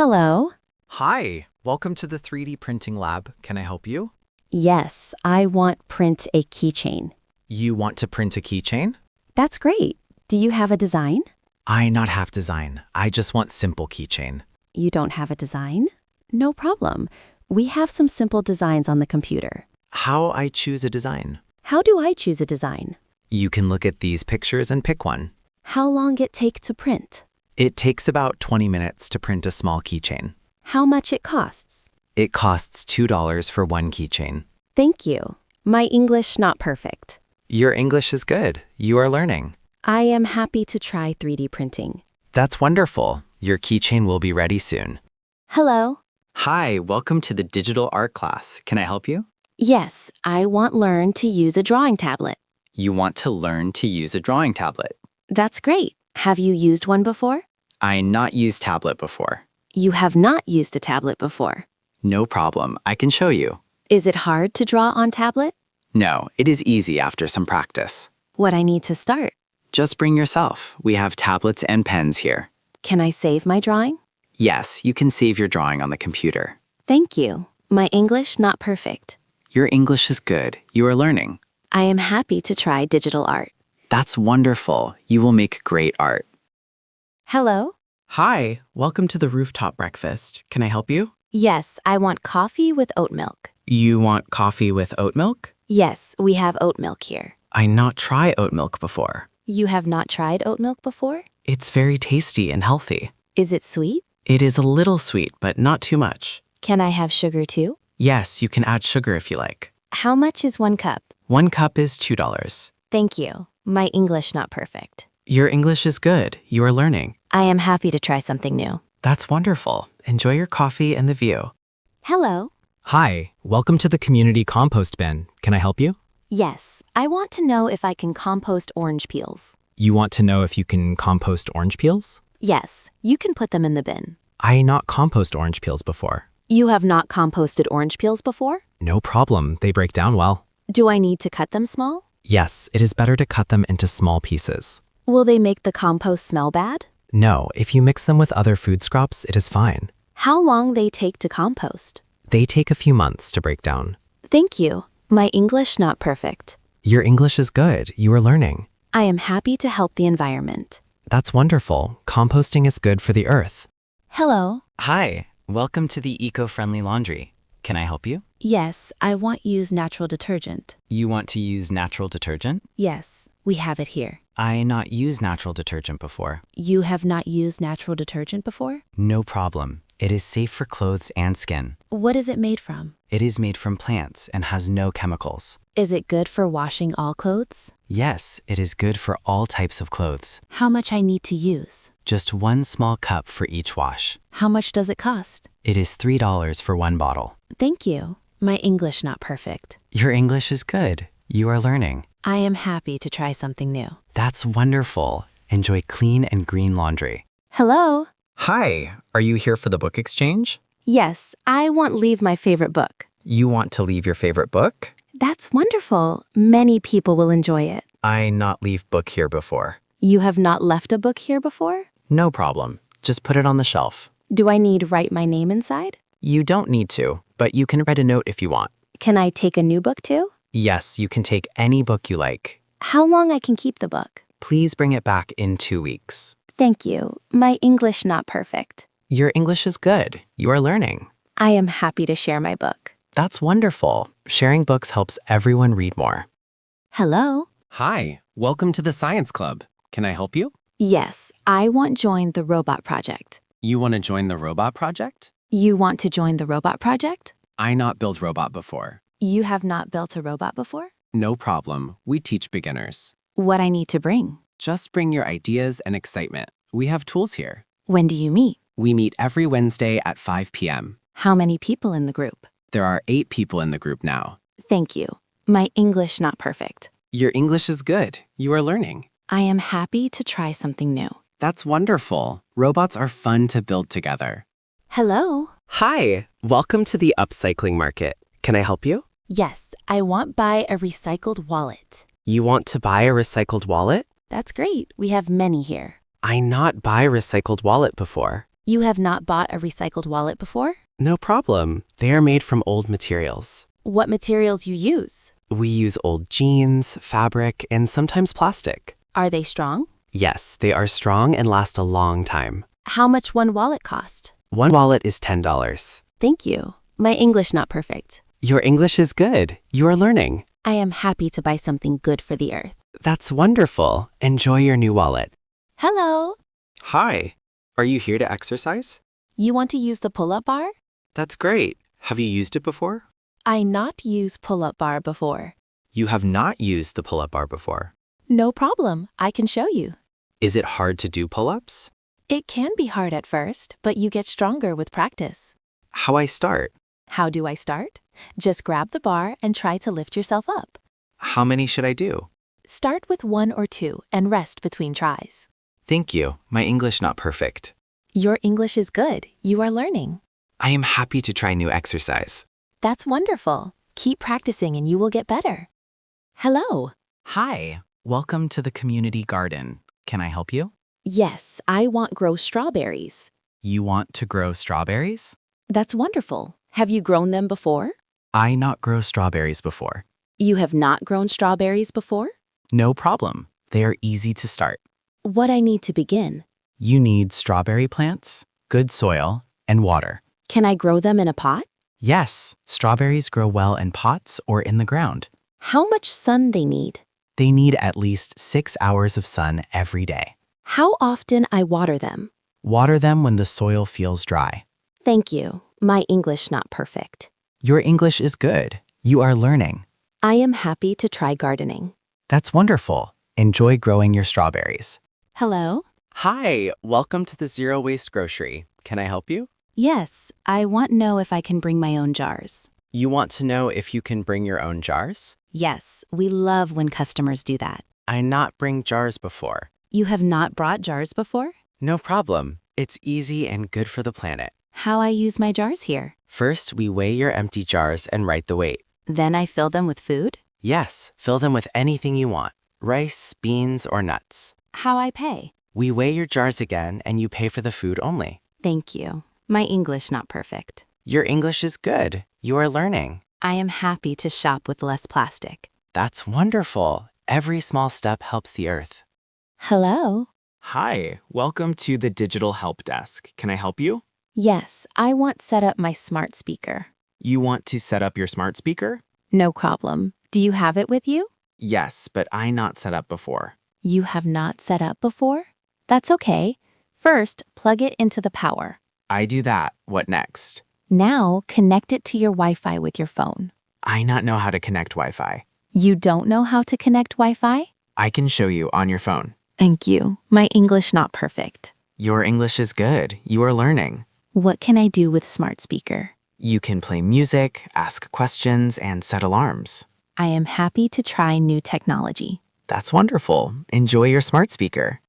Hello. Hi, welcome to the 3D printing lab. Can I help you? Yes, I want print a keychain. You want to print a keychain? That's great. Do you have a design? I not have design. I just want simple keychain. You don't have a design? No problem. We have some simple designs on the computer. How I choose a design? How do I choose a design? You can look at these pictures and pick one. How long it take to print? It takes about 20 minutes to print a small keychain. How much it costs? It costs $2 for one keychain. Thank you. My English not perfect. Your English is good. You are learning. I am happy to try 3D printing. That's wonderful. Your keychain will be ready soon. Hello. Hi, welcome to the digital art class. Can I help you? Yes, I want learn to use a drawing tablet. You want to learn to use a drawing tablet. That's great. Have you used one before? I not used tablet before. You have not used a tablet before. No problem, I can show you. Is it hard to draw on tablet? No, it is easy after some practice. What I need to start? Just bring yourself. We have tablets and pens here. Can I save my drawing? Yes, you can save your drawing on the computer. Thank you. My English not perfect. Your English is good. You are learning. I am happy to try digital art. That's wonderful. You will make great art. Hello? Hi, welcome to the rooftop breakfast. Can I help you? Yes, I want coffee with oat milk. You want coffee with oat milk? Yes, we have oat milk here. I not try oat milk before. You have not tried oat milk before? It's very tasty and healthy. Is it sweet? It is a little sweet, but not too much. Can I have sugar too? Yes, you can add sugar if you like. How much is 1 cup? 1 cup is $2. Thank you. My English not perfect. Your English is good. You are learning. I am happy to try something new. That's wonderful. Enjoy your coffee and the view. Hello? Hi, welcome to the community compost bin. Can I help you? Yes, I want to know if I can compost orange peels. You want to know if you can compost orange peels? Yes, you can put them in the bin. I not compost orange peels before. You have not composted orange peels before? No problem, they break down well. Do I need to cut them small? Yes, it is better to cut them into small pieces. Will they make the compost smell bad? No, if you mix them with other food scraps, it is fine. How long they take to compost? They take a few months to break down. Thank you. My English not perfect. Your English is good. You are learning. I am happy to help the environment. That's wonderful. Composting is good for the earth. Hello. Hi, welcome to the eco-friendly laundry. Can I help you? Yes, I want use natural detergent. You want to use natural detergent? Yes, we have it here. I not used natural detergent before. You have not used natural detergent before? No problem. It is safe for clothes and skin. What is it made from? It is made from plants and has no chemicals. Is it good for washing all clothes? Yes, it is good for all types of clothes. How much I need to use? Just 1 small cup for each wash. How much does it cost? It is $3 for 1 bottle. Thank you. My English not perfect. Your English is good. You are learning. I am happy to try something new. That's wonderful. Enjoy clean and green laundry. Hello? Hi, are you here for the book exchange? Yes, I want leave my favorite book. You want to leave your favorite book? That's wonderful. Many people will enjoy it. I not leave book here before. You have not left a book here before? No problem. Just put it on the shelf. Do I need write my name inside? You don't need to, but you can write a note if you want. Can I take a new book too? Yes, you can take any book you like. How long I can keep the book? Please bring it back in 2 weeks. Thank you. My English not perfect. Your English is good. You are learning. I am happy to share my book. That's wonderful. Sharing books helps everyone read more. Hello? Hi, welcome to the Science Club. Can I help you? Yes, I want join the robot project. You want to join the robot project? You want to join the robot project? I not build robot before. You have not built a robot before? No problem. We teach beginners. What I need to bring? Just bring your ideas and excitement. We have tools here. When do you meet? We meet every Wednesday at 5 p.m. How many people in the group? There are 8 people in the group now. Thank you. My English not perfect. Your English is good. You are learning. I am happy to try something new. That's wonderful. Robots are fun to build together. Hello? Hi, welcome to the upcycling market. Can I help you? Yes, I want buy a recycled wallet. You want to buy a recycled wallet? That's great. We have many here. I not buy recycled wallet before. You have not bought a recycled wallet before? No problem. They are made from old materials. What materials you use? We use old jeans, fabric, and sometimes plastic. Are they strong? Yes, they are strong and last a long time. How much one wallet cost? One wallet is $10. Thank you. My English not perfect. Your English is good. You are learning. I am happy to buy something good for the earth. That's wonderful. Enjoy your new wallet. Hello. Hi. Are you here to exercise? You want to use the pull-up bar? That's great. Have you used it before? I not use pull-up bar before. You have not used the pull-up bar before. No problem. I can show you. Is it hard to do pull-ups? It can be hard at first, but you get stronger with practice. How I start? How do I start? Just grab the bar and try to lift yourself up. How many should I do? Start with 1 or 2 and rest between tries. Thank you. My English not perfect. Your English is good. You are learning. I am happy to try new exercise. That's wonderful. Keep practicing and you will get better. Hello. Hi. Welcome to the community garden. Can I help you? Yes, I want grow strawberries. You want to grow strawberries? That's wonderful. Have you grown them before? I not grow strawberries before. You have not grown strawberries before? No problem. They are easy to start. What I need to begin? You need strawberry plants, good soil, and water. Can I grow them in a pot? Yes, strawberries grow well in pots or in the ground. How much sun they need? They need at least 6 hours of sun every day. How often I water them? Water them when the soil feels dry. Thank you. My English not perfect. Your English is good. You are learning. I am happy to try gardening. That's wonderful. Enjoy growing your strawberries. Hello? Hi, welcome to the Zero Waste Grocery. Can I help you? Yes, I want to know if I can bring my own jars. You want to know if you can bring your own jars? Yes, we love when customers do that. I not bring jars before. You have not brought jars before? No problem. It's easy and good for the planet. How I use my jars here? First, we weigh your empty jars and write the weight. Then I fill them with food? Yes, fill them with anything you want. Rice, beans, or nuts. How I pay? We weigh your jars again and you pay for the food only. Thank you. My English not perfect. Your English is good. You are learning. I am happy to shop with less plastic. That's wonderful. Every small step helps the earth. Hello? Hi, welcome to the Digital Help Desk. Can I help you? Yes, I want set up my smart speaker. You want to set up your smart speaker? No problem. Do you have it with you? Yes, but I not set up before. You have not set up before? That's okay. First, plug it into the power. I do that. What next? Now, connect it to your Wi-Fi with your phone. I not know how to connect Wi-Fi. You don't know how to connect Wi-Fi? I can show you on your phone. Thank you. My English not perfect. Your English is good. You are learning. What can I do with smart speaker? You can play music, ask questions, and set alarms. I am happy to try new technology. That's wonderful. Enjoy your smart speaker.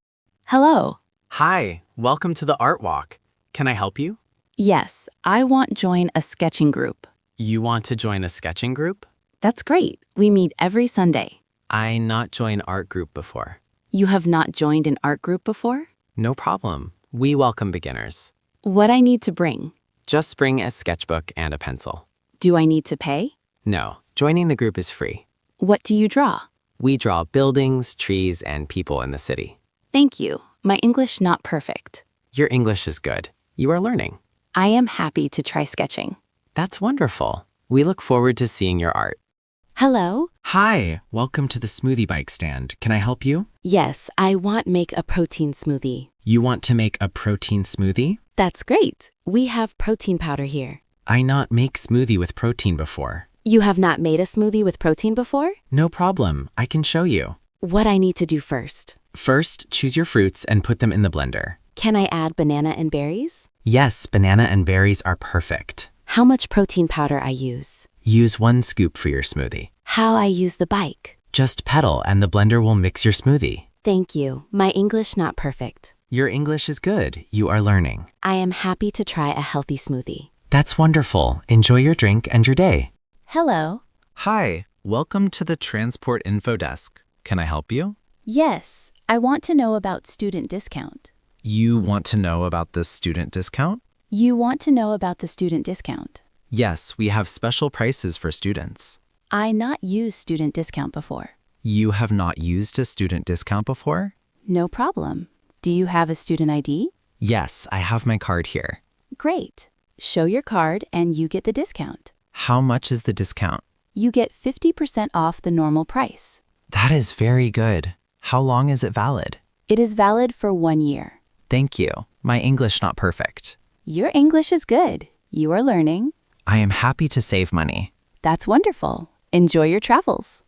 Hello. Hi, welcome to the Art Walk. Can I help you? Yes, I want join a sketching group. You want to join a sketching group? That's great. We meet every Sunday. I not join art group before. You have not joined an art group before? No problem. We welcome beginners. What I need to bring? Just bring a sketchbook and a pencil. Do I need to pay? No, joining the group is free. What do you draw? We draw buildings, trees, and people in the city. Thank you. My English not perfect. Your English is good. You are learning. I am happy to try sketching. That's wonderful. We look forward to seeing your art. Hello? Hi, welcome to the smoothie bike stand. Can I help you? Yes, I want make a protein smoothie. You want to make a protein smoothie? That's great. We have protein powder here. I not make smoothie with protein before. You have not made a smoothie with protein before? No problem. I can show you. What I need to do first? First, choose your fruits and put them in the blender. Can I add banana and berries? Yes, banana and berries are perfect. How much protein powder I use? Use 1 scoop for your smoothie. How I use the bike? Just pedal and the blender will mix your smoothie. Thank you. My English not perfect. Your English is good. You are learning. I am happy to try a healthy smoothie. That's wonderful. Enjoy your drink and your day. Hello. Hi, welcome to the Transport Info Desk. Can I help you? Yes, I want to know about student discount. You want to know about the student discount? You want to know about the student discount. Yes, we have special prices for students. I not used student discount before. You have not used a student discount before? No problem. Do you have a student ID? Yes, I have my card here. Great. Show your card and you get the discount. How much is the discount? You get 50% off the normal price. That is very good. How long is it valid? It is valid for 1 year. Thank you. My English not perfect. Your English is good. You are learning. I am happy to save money. That's wonderful. Enjoy your travels.